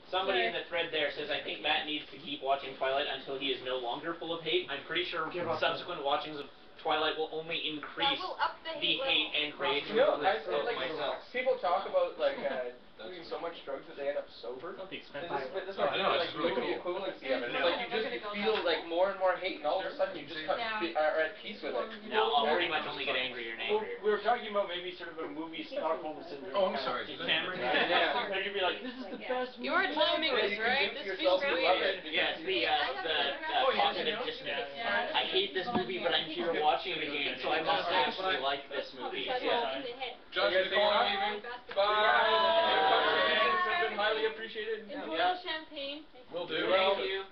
Somebody in the thread there says, I think Matt needs to keep watching Twilight until he is no longer full of hate. I'm pretty sure subsequent watchings of Twilight will only increase the hate and rage of myself. People talk about, like, doing so much drugs that they end up sober. This might be like the equivalency of it. It's like you feel like more and more hate, and all of a sudden you just are at peace with it. Now I'll pretty much only get angrier and angrier. We were talking about maybe sort of a movie Stockholm Syndrome. Oh, I'm sorry. Cameron. Yeah. And you'd be like, this is the best movie. You are timing this, right? This feels great. Yes, the cognitive dissonance. I hate this movie, but I'm here watching it again, so I must actually like this movie. Yeah. Josh, the corner leaving. Bye. Have been highly appreciated. Enjoy the champagne. Will do. Thank you.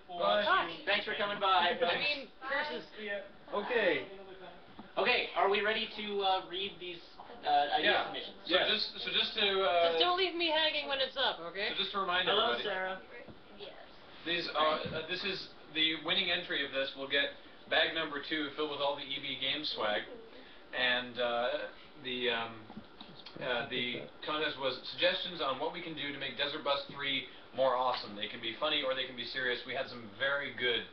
Thanks for coming by. I mean, curses. Okay. Okay, are we ready to read these idea submissions? So just to just don't leave me hanging when it's up, okay? So just to remind everybody. Hello, Sarah. Yes. These this is the winning entry of this. We'll get bag number 2 filled with all the EB game swag, and the contest was suggestions on what we can do to make Desert Bus 3 more awesome. They can be funny or they can be serious. We had some very good,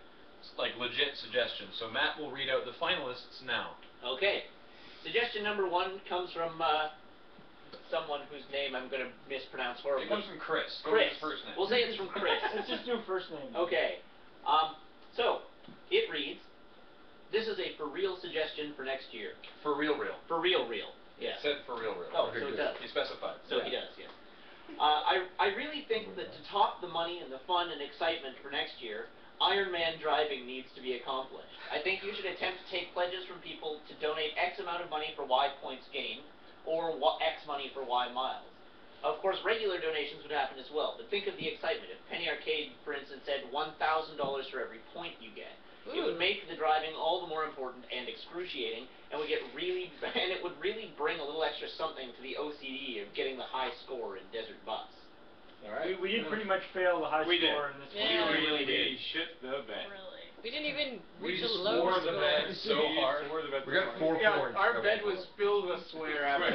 like, legit suggestions. So Matt will read out the finalists now. Okay. Suggestion number 1 comes from someone whose name I'm going to mispronounce horribly. It comes from Chris. Chris. First name. We'll say it's from Chris. Let's just do first name. Okay. So, it reads, this is a for real suggestion for next year. For real. For real. Yeah. It said for real. Oh, so it does. He specified. So he does, yes. I really think that to top the money and the fun and excitement for next year, Ironman driving needs to be accomplished. I think you should attempt to take pledges from people to donate X amount of money for Y points gained, or X money for Y miles. Of course, regular donations would happen as well, but think of the excitement. If Penny Arcade, for instance, said $1,000 for every point you get, it would make the driving all the more important and excruciating, and it would really bring a little extra something to the OCD of getting the high score in Desert Bus. All right. We did pretty much fail the high score in this one. Yeah. We really did. Shit the bed. Really? We didn't even reach We a low swore the bed so hard. We got 4 points. Our bed was filled with swear after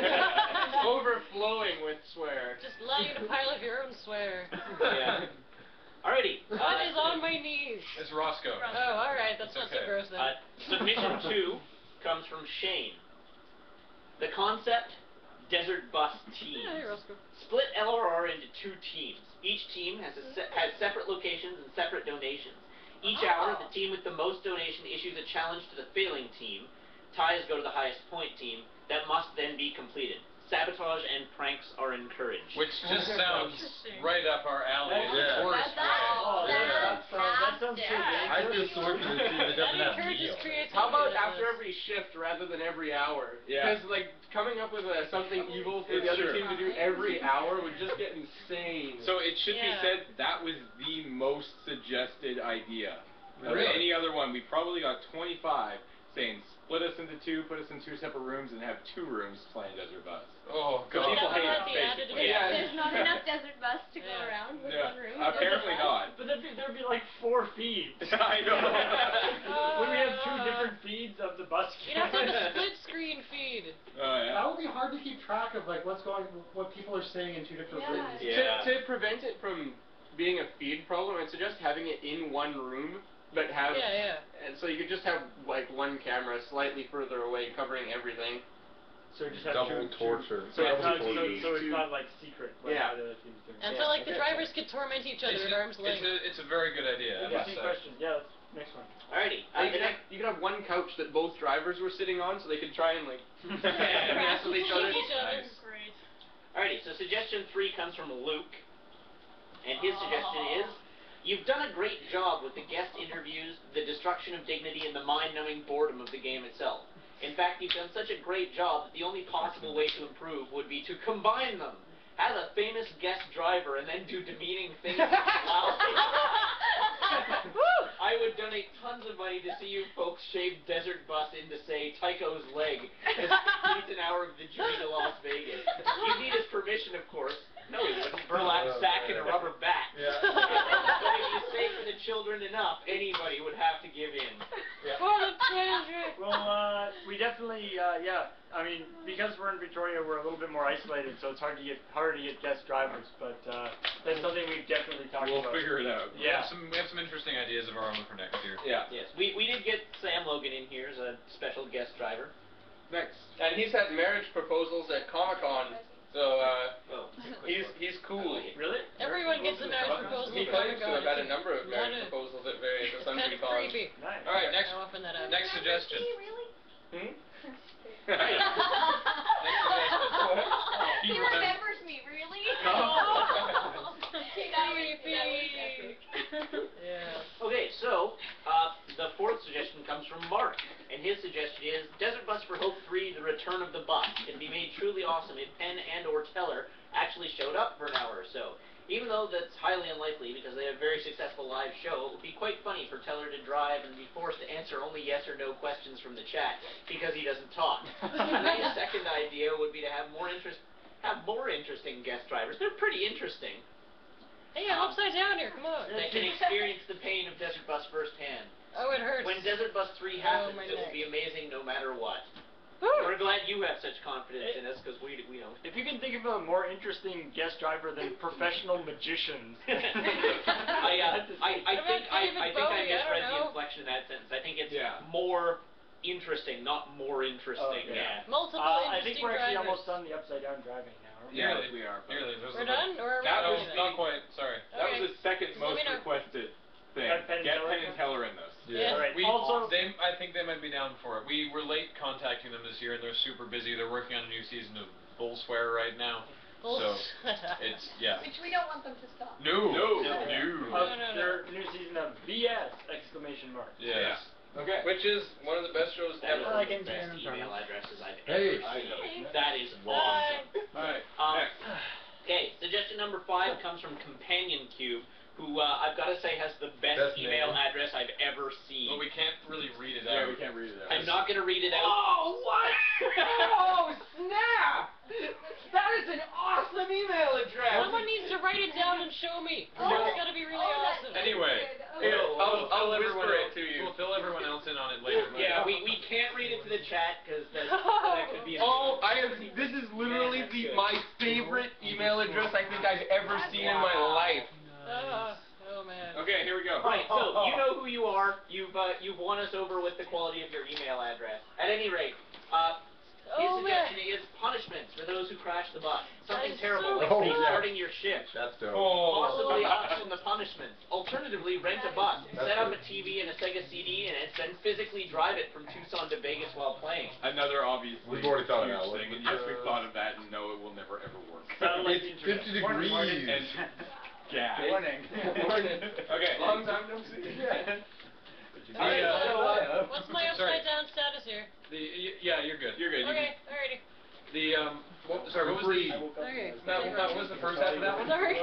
overflowing with swear. Just lying in a pile of your own swear. Yeah. Alrighty. What is on my knees? It's Roscoe. Oh, alright, that's not so gross then. Submission 2 comes from Shane. The concept, Desert Bus Teams. Yeah, hey, Roscoe. Split LRR into 2 teams. Each team has separate locations and separate donations. Each hour, the team with the most donation issues a challenge to the failing team. Ties go to the highest point team. That must then be completed. Sabotage and pranks are encouraged. Which just sounds right up our alley. Yeah. That sounds so dangerous. I feel sorry for the team that doesn't have Encourages meal. creativity. How about after every shift rather than every hour? Yeah. Because, like, coming up with something evil for the other team to do every hour would just get insane. So it should be said that was the most suggested idea of any other one. We probably got 25 saying split us into 2, put us in 2 separate rooms, and have 2 rooms playing Desert Bus. Oh, God. People hate it, basically. There's not enough Desert Bus to go around with one room. Apparently not. But there'd be like 4 feeds. I know. When we have 2 different feeds of the bus. You'd have to have a split screen feed. Oh, yeah. That would be hard to keep track of, like what people are saying in 2 different rooms. Yeah. To prevent it from being a feed problem, I'd suggest having it in one room, but have and so you could just have like one camera slightly further away covering everything. So just have double torture. So it's not like secret. Like other teams do. And so like the drivers could torment each other at arm's length. It's a very good idea. Interesting question. Yeah, next one. Alrighty. You could have one couch that both drivers were sitting on, so they could try and like mess with each other. Nice. Great. Alrighty, so suggestion 3 comes from Luke, and his suggestion is, you've done a great job with the guest interviews, the destruction of dignity, and the mind-numbing boredom of the game itself. In fact, you've done such a great job that the only possible way to improve would be to combine them. Have a famous guest driver and then do demeaning things loudly. I would donate tons of money to see you folks shave Desert Bus into, say, Tycho's leg as he an hour of the journey to Las Vegas. You need his permission, of course. No, he wouldn't. Burlap sack and a rubber bat. Yeah. But if you say for the children enough, anybody would have to give in. For the Well, we definitely, yeah. I mean, because we're in Victoria, we're a little bit more isolated, so it's harder to get guest drivers. But that's something we've definitely talked about. We'll figure it out. Yeah. We have some interesting ideas of our own for next year. Yeah. Yes, we did get Sam Logan in here as a special guest driver. Next. And he's had marriage proposals at Comic-Con, so he's cool. Really? Everyone gets a marriage proposal. He claims to have had a number of marriage proposals at various Assembly Kind of Cons. creepy. Nice. All right, next How often that happens. next suggestion. Really? Hmm? Next suggestion. He remembers me, really? Yeah. Okay, so the fourth suggestion comes from Mark, and his suggestion is Desert Bus for Hope 3: The Return of the Bus. It'd be made truly awesome if Penn and/or Teller actually showed up for an hour or so. Even though that's highly unlikely because they have a very successful live show, it would be quite funny for Teller to drive and be forced to answer only yes or no questions from the chat because he doesn't talk. My second idea would be to have more interesting guest drivers. They're pretty interesting. Hey, I'm upside down here. Come on. They can experience the pain of Desert Bus firsthand. Oh, it hurts. When Desert Bus 3 happens, my it will neck. be amazing no matter what. Woo. We're glad you have such confidence in us because we don't. If you can think of a more interesting guest driver than professional magicians. I think I misread the know. inflection in that sentence. I think it's more interesting, not more interesting. Okay. Yeah. Multiple I interesting think we're actually drivers. almost on the upside down driving now. Aren't we? Yeah, we are. Nearly. We're done? Or are we That doing was it? Not quite. Sorry. That Okay. was the second Just let most me know. requested thing. Got Penn and Get Teller? Penn and Teller in those. Yeah. All right. We Also, I think they might be down for it. We were late contacting them this year, and they're super busy. They're working on a new season of Bull Swear right now. So it's Which we don't want them to stop. No. No. their new season of VS! Exclamation mark. Yes. Okay. Which is one of the best shows That is ever. one of the best email addresses I've Hey. ever seen. That is awesome. Alright. Next. Okay, suggestion number 5 comes from Companion Cube, who I've got to say has the best email address I've ever seen. But we can't really read it Yeah, out. we can't read it out. I'm not going to read it out. Oh, what? Oh, snap! That is an awesome email address! Someone needs to write it down and show me. Oh. It's got to be really awesome. Anyway. Here, I'll Fill everyone whisper else- it to you. We'll fill everyone else in on it later. Yeah, we can't read it to the chat because that could be. Oh, this is literally my favorite email address I think I've ever seen in my life. Oh man. Okay, here we go. Right, so you know who you are. You've won us over with the quality of your email address. At any rate, his suggestion is punishments for those who crash the bus. Something terrible, like restarting your shift. That's dope. Possibly auction the punishments. Alternatively, rent a bus, set up a TV and a Sega CD in it, then physically drive it from Tucson to Vegas while playing. Another obviously We've already thought of that huge one. thing, and yes, we've thought of that, and no, it will never ever work. It's 50 degrees. And gas. Morning. Okay. Long time no see. Alright, so What's my upside down status here? Yeah, you're good. You're good. Okay, alrighty. What was the Okay. what was the first half of that one? Sorry.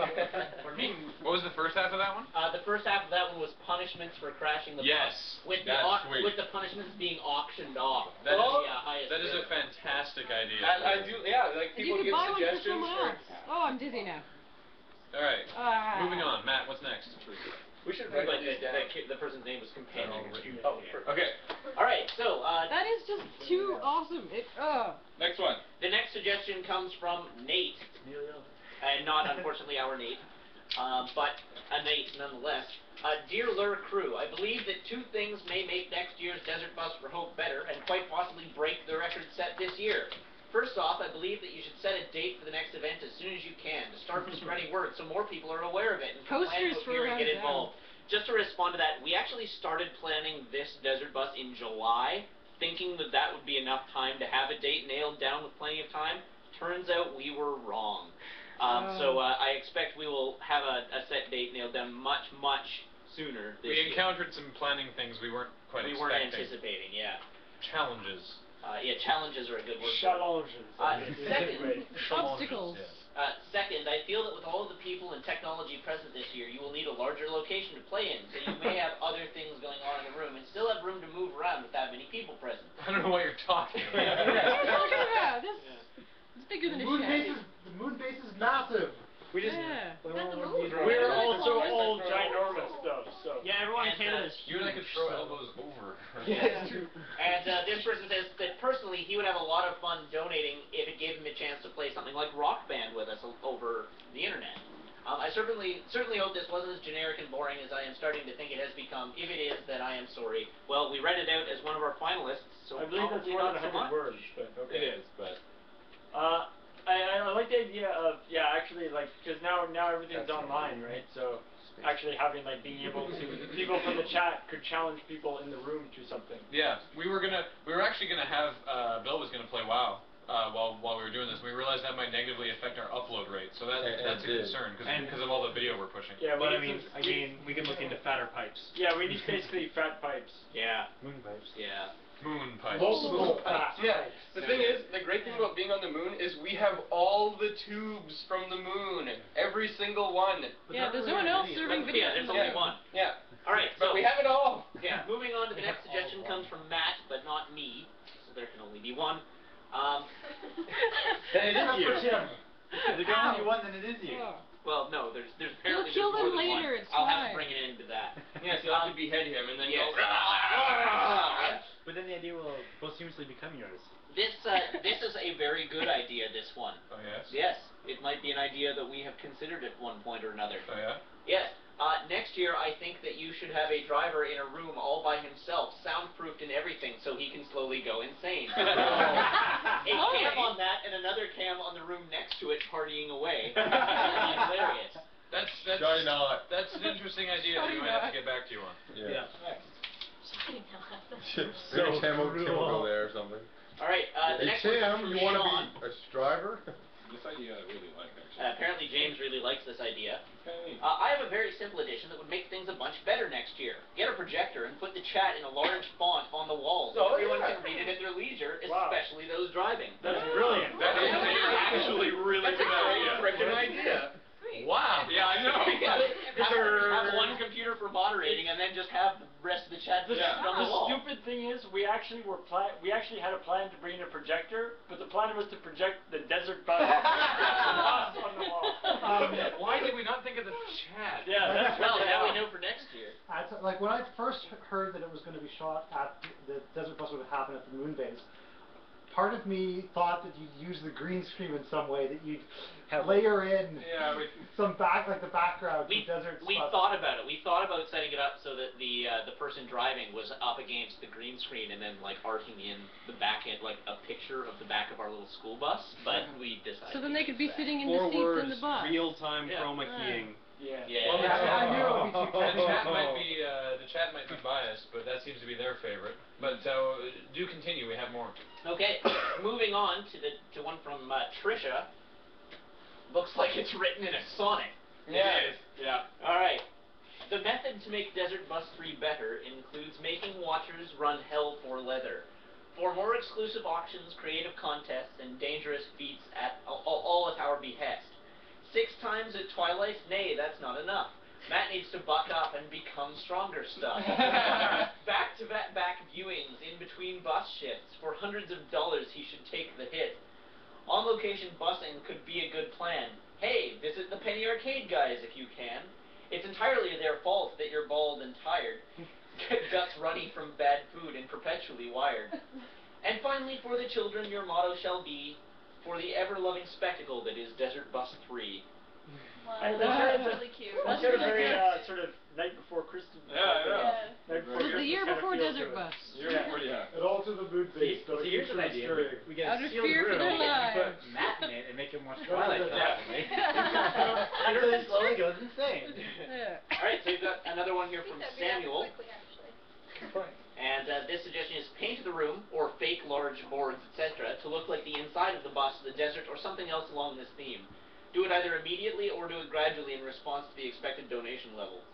What was the first half of that one? the first half of that one was punishments for crashing the Yes, bus. With that's sweet. with the punishments being auctioned off. That is, the highest that is a bidder. fantastic idea. I do, yeah, like You people could give buy one for suggestions someone for. else. Oh, I'm dizzy now. All right, moving on. Matt, what's next? We should Like write these down. the person's name was Companion Cube. Okay. Alright, so That is just too awesome. Next one. the next suggestion comes from Nate, and not unfortunately our Nate, but a Nate nonetheless. Dear Lure Crew, I believe that 2 things may make next year's Desert Bus for Hope better, and quite possibly break the record set this year. First off, I believe that you should set a date for the next event as soon as you can to start spreading word so more people are aware of it and can plan to appear and get involved. Just to respond to that, we actually started planning this Desert Bus in July, thinking that that would be enough time to have a date nailed down with plenty of time. Turns out we were wrong. So I expect we will have a set date nailed down much sooner this year. We encountered some planning things we weren't quite We expecting. weren't anticipating, yeah. Challenges. Yeah, challenges are a good word. Challenges. Second, Obstacles. second, I feel that with all of the people and technology present this year, you will need a larger location to play in, so you may have other things going on in the room and still have room to move around with that many people present. I don't know what you're talking about. What are you talking about? It's bigger than a shed. The moon base is massive. We just We're also all ginormous though, so Yeah, everyone in Canada You and I could throw elbows over. Yeah, it's true. lot of fun donating if it gave him a chance to play something like Rock Band with us over the internet. I certainly hope this wasn't as generic and boring as I am starting to think it has become. If it is, then I am sorry. Well, we read it out as one of our finalists, so I believe that's probably more not than so 100 much. words, but okay. It is, but I like the idea of actually like because now everything's online, right? So actually having like being able to people from the chat could challenge people in the room to something. Yeah, we were actually gonna have Bill was gonna play WoW while we were doing this. We realized that might negatively affect our upload rate, so that's a concern because of all the video we're pushing. Yeah, But I mean, again, we can look into fatter pipes. Yeah, we need basically fat pipes. Yeah. Moon pipes. Yeah. Moon pipes. Multiple fat Yeah, pipes. the thing is, the great thing about being on the moon is we have all the tubes from the moon. Every single one. Yeah, there's no one else serving video. Yeah, there's only one. Yeah. All right, But so we have it all. yeah, moving on to the next suggestion comes from Matt, but not me, so there can only be one. Then it is you. If there can only be one, then it is you. Well, no, there's apparently kill there's more them than later, one. it's I'll have to fine. bring it into that. Yes, you'll have to behead him and then Yes. go. But then the idea will posthumously become yours. This is a very good idea. This one. Oh yes. Yes, it might be an idea that we have considered at one point or another. Oh yeah. Yes. Next year, I think that you should have a driver in a room all by himself, soundproofed and everything, so he can slowly go insane. A cam on that and another cam on the room next to it, partying away. Hilarious. That's Why not? That's an interesting idea that we might have to get back to you on. Yeah. Sorry, not. Maybe Tim will go there or something. All right. The Hey next one comes Tim, from you want to Sean. be a driver? this idea I really like actually. Apparently James really likes this idea. It's kind of neat. I have a very simple addition that would make things a bunch better next year. Get a projector and put the chat in a large font on the walls so everyone can read it at their leisure, especially those driving. That's brilliant. That is actually really good idea. Freaking idea. Wow. Yeah, I know. Have one computer for moderating and then just have the rest of the chat just on the The wall. stupid thing is, we actually had a plan to bring in a projector, but the plan was to project the desert bus on the wall. Why did we not think of the chat? Yeah, that's Well, now we know for next year. Like when I first heard that it was going to be shot at the desert bus would happen at the moon base, part of me thought that you'd use the green screen in some way, that you'd layer in some the background to desert We stuff. thought about it. We thought about setting it up so that the person driving was up against the green screen and then like arcing in the back end, like a picture of the back of our little school bus, but we decided. So then they could be against that. sitting in the seats in the bus. real-time chroma keying. Yeah. Yeah. Well, I knew it would be too The chat might be biased, but that seems to be their favorite. But do continue. We have more. Okay, moving on to one from Trisha. Looks like it's written in a Sonic. Yeah. It is. Yeah. All right. The method to make Desert Bus 3 better includes making watchers run hell for leather. For more exclusive auctions, creative contests, and dangerous feats all at our behest. 6 times at Twilight? Nay, that's not enough. Matt needs to buck up and become stronger stuff. Back-to-back viewings in between bus shifts. For hundreds of dollars, he should take the hit. On-location busing could be a good plan. Hey, visit the Penny Arcade guys if you can. It's entirely their fault that you're bald and tired, guts runny from bad food and perpetually wired. And finally, for the children, your motto shall be, for the ever-loving spectacle that is Desert Bus 3. Wow, that's really cute. That's got a very sort of Night Before Christmas. Yeah. Night Before This is the year Christmas kind of before feel Desert to it. Bus. Yeah. It all to the moon base. So here's an idea. We get Out a of sealed fear for room, their we lives. put Matt in it and make him watch Twilight constantly. Until Until he slowly goes insane. Yeah. Alright, so we've got another one here from I think that'd be Samuel. quickly, actually. And this suggestion is paint the room, or fake large boards, etc., to look like the inside of the bus, the desert, or something else along this theme. Do it either immediately or do it gradually in response to the expected donation level.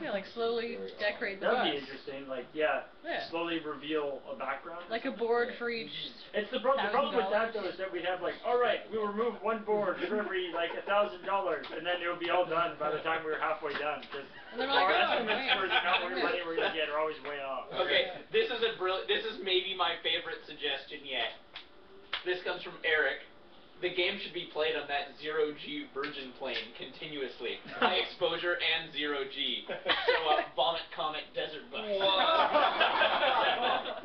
Yeah, like slowly decorate the That would bus. be interesting. Like, yeah, Yeah. slowly reveal a background. Like a board for each. It's the problem with that though is that we'd have like, all right, we'll remove one board for every like $1,000, and then it'll be all done by the time we're halfway done. Because And they're like, our oh, estimates man. for the amount of money we're gonna get are always way off. Okay, this is maybe my favorite suggestion yet. This comes from Eric. The game should be played on that 0G Virgin plane continuously. High exposure and 0G. So Vomit Comet Desert Bus. Wow.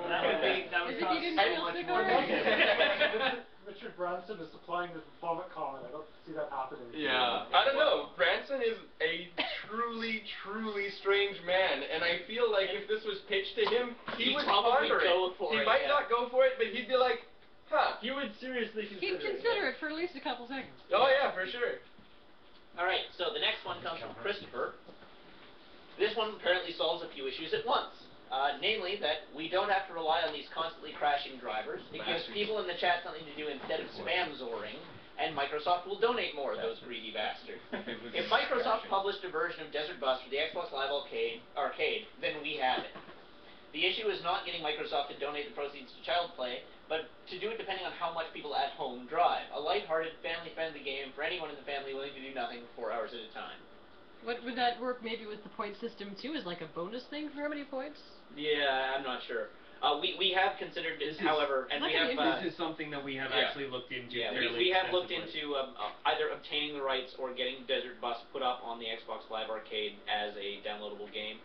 That would be As if you didn't real sick already? Richard Branson is supplying the vomit comment. I don't see that happening. Yeah. I don't know. Branson is a truly, truly strange man, and I feel like if this was pitched to him, he would probably ponder go it. for He it, might yeah. not go for it, but he'd be like, huh. He would seriously He'd consider consider it for at least a couple seconds. Oh yeah, for sure. Alright, so the next one comes from Christopher. This one apparently solves a few issues at once. Namely, that we don't have to rely on these constantly crashing drivers. It gives people in the chat something to do instead of spam-zoring, and Microsoft will donate more, those greedy bastards. If Microsoft published a version of Desert Bus for the Xbox Live Arcade, then we have it. The issue is not getting Microsoft to donate the proceeds to Child Play, but to do it depending on how much people at home drive. A lighthearted, family-friendly game for anyone in the family willing to do nothing for 4 hours at a time. Would that work maybe with the point system too, as like a bonus thing for how many points? Yeah, I'm not sure. We have considered this, however, and we have... this is something that we have actually looked into. Yeah, we have looked into either obtaining the rights or getting Desert Bus put up on the Xbox Live Arcade as a downloadable game,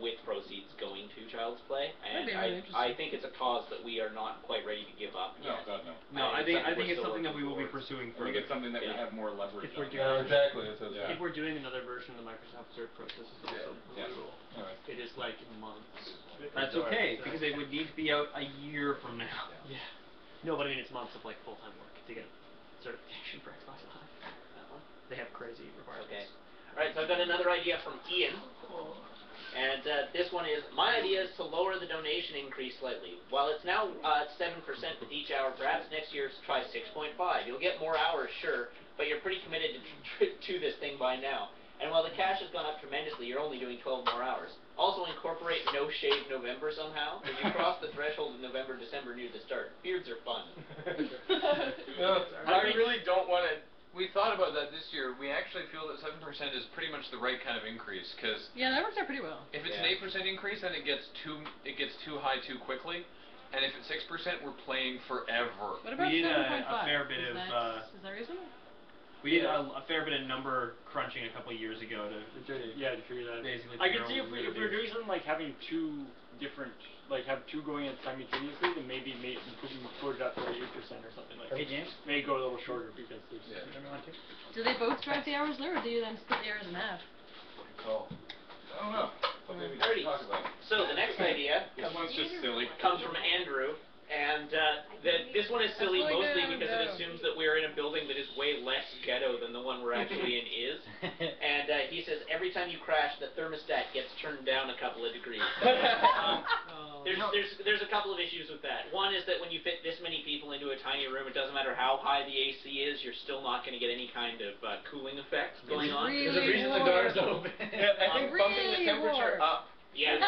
with proceeds going to Child's Play. And I think it's a cause that we are not quite ready to give up No, yet. God, no. No, I think it's something that we will be pursuing When we further. get something that we have more leverage If we're on. doing, exactly. if we're doing another version of the Microsoft Search process, is also brutal. Alright. It is like months. That's okay, because it would need to be out a year from now. Yeah. No, but I mean it's months of like full-time work to get certification for Xbox Live. They have crazy requirements. Okay. Alright, so I've got another idea from Ian. And this one is, my idea is to lower the donation increase slightly. While it's now 7% with each hour, perhaps next year try 6.5. You'll get more hours, sure, but you're pretty committed to this thing by now. And while the cash has gone up tremendously, you're only doing 12 more hours. Also incorporate No Shave November somehow. If you cross the threshold of November, December near the start. Beards are fun. I really don't want to... We thought about that this year. We actually feel that 7% is pretty much the right kind of increase, because Yeah, that works out pretty well. if it's an 8% increase, then it gets too high too quickly, and if it's 6%, we're playing forever. What about We did 7.5? a fair bit of, Is that reasonable? We did a fair bit of number crunching a couple of years ago to to figure that out. basically I figure could out see what if we we were were doing. doing something like having two different, like have two going in simultaneously, then maybe put it up to like 8% or something like that. Hey, James? May go a little shorter because there's. Yeah. Do they both drive the hours there, or do you then split the hours in half? Oh. I don't know. But maybe we Alrighty. can talk about it. So the next idea This one's just silly. comes from Andrew, and this one is silly That's really mostly good, because it no. assumes that we're in a building that is way less ghetto than the one we're actually in is. And he says every time you crash, the thermostat gets turned down a couple of degrees. There's a couple of issues with that. One is that when you fit this many people into a tiny room, it doesn't matter how high the AC is, you're still not going to get any kind of cooling effect going on. Really There's a reason the door's open. Yeah, I think bumping the Really temperature warm. up. Yeah.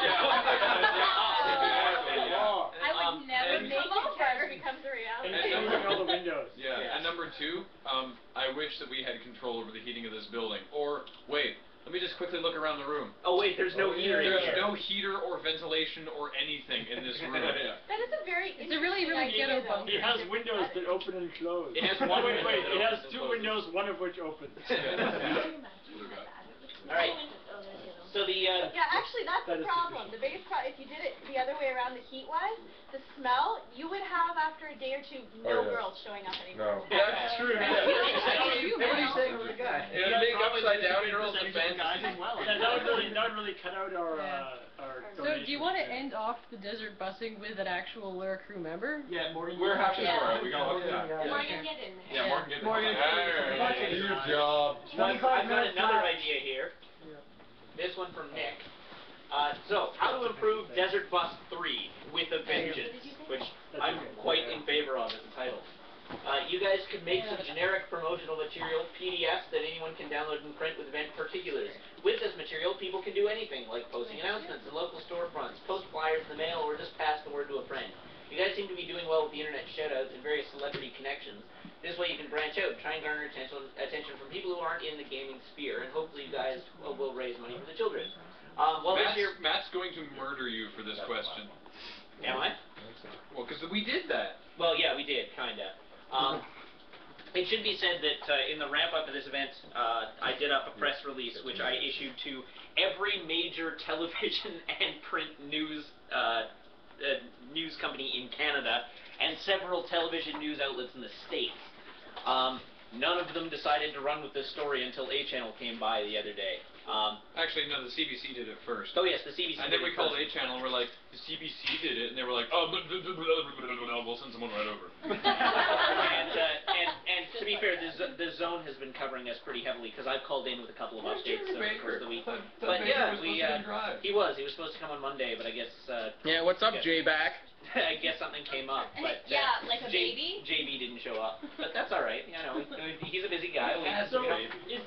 I would never and- make it crash becomes a And reality. closing all the windows. Yeah, and number two, I wish that we had control over the heating of this building. Or, wait, let me just quickly look around the room. Oh wait, there's no heater in There's here. no heater or ventilation or anything in this room. That is a very It's a really, interesting really idea, ghetto though. bunker. It has windows that open and close. It has one wait, window that it has opens and two closes. windows, one of which opens. Alright. So the Yeah, actually, that's That the is problem. The biggest problem, if you did it the other way around, the heat-wise, the smell, you would have, after a day or two, no yes. girls showing up anymore. No. That's true. Nobody's saying we're the guy. It'll make upside down girls and guys fantasy. as well. Yeah, that would really cut out our our. So do you want to end off the desert busing with an actual Lure crew member? Yeah, Morgan. We're happy Yeah. for it. We got look at that. Morgan, get in there. Yeah, Morgan, get Morgan, the Do your job. I've got another idea here. This one from Nick. So, how to improve Desert Bus 3 with a vengeance, which I'm quite in favor of as a title. You guys could make some generic promotional material, PDFs, that anyone can download and print with event particulars. With this material, people can do anything, like posting announcements in local storefronts, post flyers in the mail, or just pass the word to a friend. You guys seem to be doing well with the internet shoutouts and various celebrity connections. This way you can branch out, try and garner attention from people who aren't in the gaming sphere, and hopefully you guys will raise money for the children. Well, this year... Matt's going to murder you for this question. Am I? Well, because we did that. Well, yeah, we did, kinda. It should be said that in the ramp-up of this event, I did up a press release which I issued to every major television and print news company in Canada, and several television news outlets in the States. None of them decided to run with this story until A Channel came by the other day. Actually, no, the CBC did it first. Oh yes, the CBC. And then we called A Channel and we're like, the CBC did it, and they were like, oh, we'll send someone right over. and to be fair, the Zone has been covering us pretty heavily because I've called in with a couple of updates over the course of the week. But yeah, he was supposed to come on Monday, but I guess. Yeah, what's up, J-Back? I guess something came up, but yeah, like a baby. JB didn't show up, but that's all right. You know, he's a busy guy.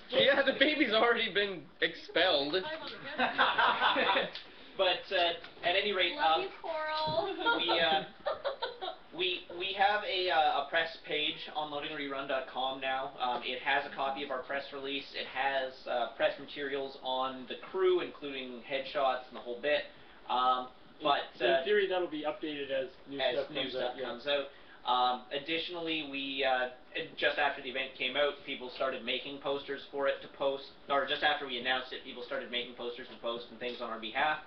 Yeah, the baby's already been expelled. But at any rate, Love you, Coral. we have a press page on loadingrerun.com now. It has a copy of our press release. It has press materials on the crew, including headshots and the whole bit. But in theory, that'll be updated as new stuff comes out. Additionally, we just after the event came out, people started making posters for it to post, or just after we announced it, people started making posters to post and things on our behalf.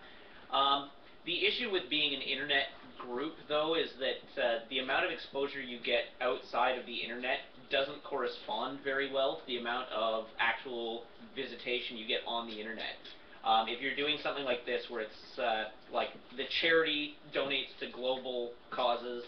The issue with being an internet group, though, is that the amount of exposure you get outside of the internet doesn't correspond very well to the amount of actual visitation you get on the internet. If you're doing something like this, where it's like the charity donates to global causes,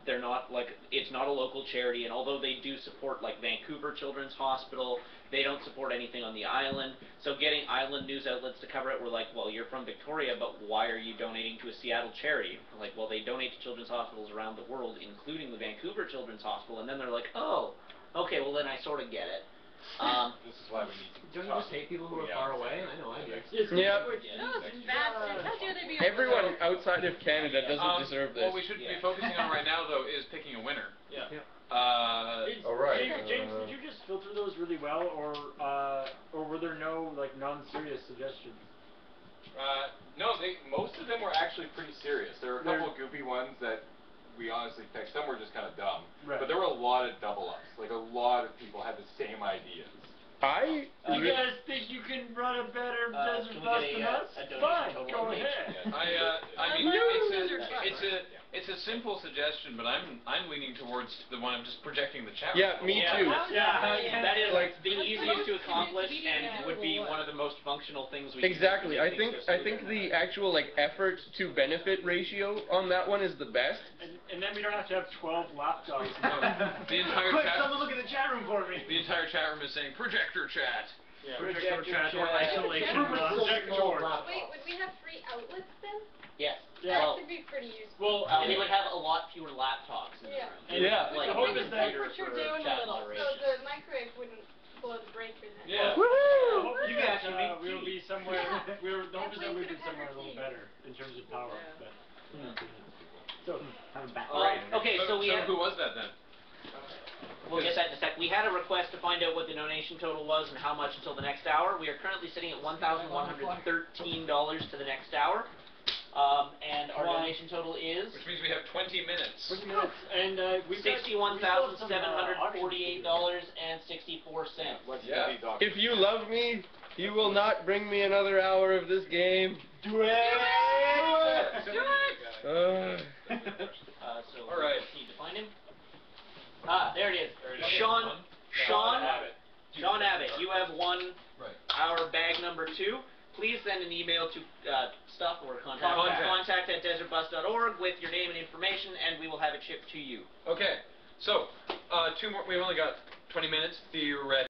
they're not like, it's not a local charity, and although they do support like Vancouver Children's Hospital, they don't support anything on the island. So getting island news outlets to cover it, we're like, well, you're from Victoria, but why are you donating to a Seattle charity? We're like, well, they donate to children's hospitals around the world, including the Vancouver Children's Hospital. And then they're like, oh, okay, well then I sort of get it. This is why we need to. Don't you just hate people who are far away? I know I do. Yeah. That's Everyone outside of Canada doesn't deserve this. What we should be focusing on right now, though, is picking a winner. Yeah. Alright. James, did you just filter those really well, or were there no like non-serious suggestions? No, most of them were actually pretty serious. There were a couple of goofy ones that we honestly picked. Some were just kind of dumb. Right. But there were a lot of double-ups. Like, a lot of people had the same ideas. You guys think you can run a better desert bus than us? Fine, go ahead. I mean, it's a simple suggestion, but I'm leaning towards the one of just projecting the chat room. Yeah, me too. That is like the easiest to accomplish and would be one of the most functional things we Exactly. can I think the actual like effort to benefit ratio on that one is the best. And then we don't have to have 12 laptops. The entire Quick, chat. someone look at the chat room for me. The entire chat room is saying projector chat. Yeah. Projector chat or isolation. Wait, would we have free outlets then? Yes. Yeah. That could be pretty useful. Well, and we would have a lot fewer laptops in the room. Yeah. Like, the hope is that for down chat a little. moderation. So the microwave wouldn't blow the breaker then. Yeah. Woohoo! You can actually make we'll be somewhere. Yeah. The hope is that we'll be somewhere a little better in terms of power. But, so I'm back. Okay, so we who was that then? We'll get that in a sec. We had a request to find out what the donation total was and how much until the next hour. We are currently sitting at $1,113 to the next hour. And our donation total is... Which means we have 20 minutes. 20 minutes. And we've $61,748.64. Yeah. If you love me, you will not bring me another hour of this game. Do it! Do it! So all right. Need to find him. Ah, there it is. Sean Abbott, you have won our bag number 2. Please send an email to stuff or contact at desertbus.org with your name and information, and we will have it shipped to you. Okay. So, 2 more. We've only got 20 minutes theoretically.